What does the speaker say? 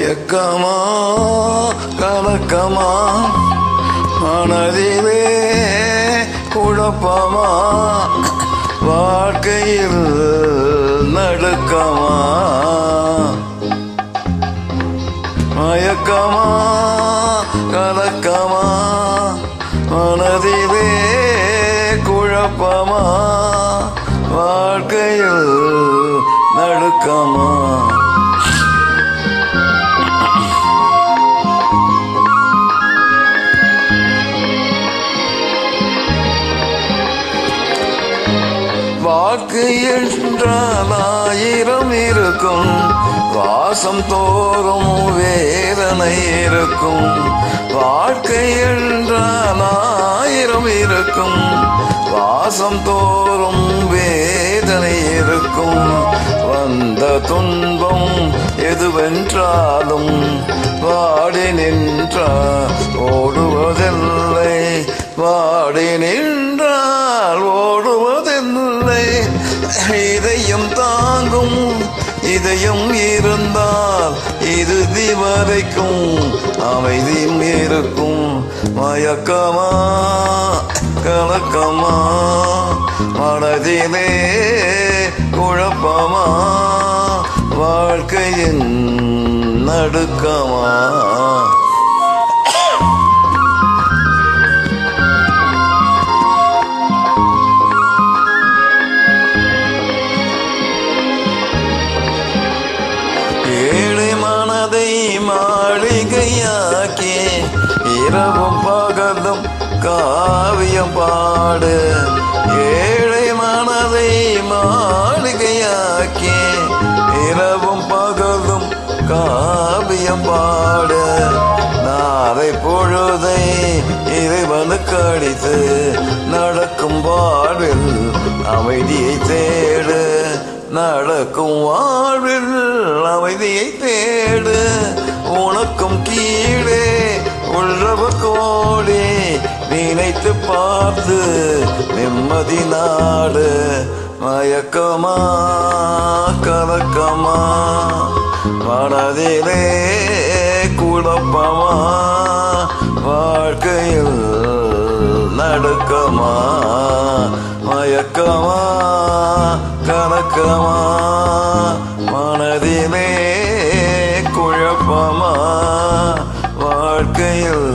மயக்கமா கலக்கமா மனதிலே குழப்பமா வாழ்க்கையில் நடுக்கமா மயக்கமா கலக்கமா மனதிலே குழப்பமா வாழ்க்கையில் நடுக்கமா வாழ்க்கை என்றால் 1000 இருக்கும், வாசம் தோறும் வேதனை இருக்கும். வாழ்க்கை என்றால் 1000 இருக்கும், வாசம் தோறும் வேதனை இருக்கும். வந்த துன்பம் எதுவென்றாலும் வாடி நின்றால் ஓடுவதில்லை, வாடி நின்றால் ஓடுவதில்லை. இதயம் தாங்கும் இதயம் இருந்தால் இறுதி வரைக்கும் அமைதியும் இருக்கும். மயக்கமா கலக்கமா மனதிலே குழப்பமா வாழ்க்கையின் நடுக்கமா. ஏழை மனதை மாளிகையாக்கி இரவும் பகலும் காவியம் பாடு. ஏழை மனதை மாளிகையாக்கி இரவும் பகலும் காவியம் பாடு. நாளை பொழுதை இறைவனுக்கு அடித்து நடக்கும் வாழ்வில் அமைதியை தேடு, நடக்கும் வாழ்வில் அமைதியை தேடு. உனக்கும் கீழே உள்ளவ கோடி நினைத்து பார்த்து நிம்மதி நாடு. மயக்கமா கலக்கமா மனதிலே குழப்பமா வாழ்க்கையில் நடுக்கமா. மயக்கமா கலக்கமா மனதிலே குழப்பமா வாழ்க்கையில்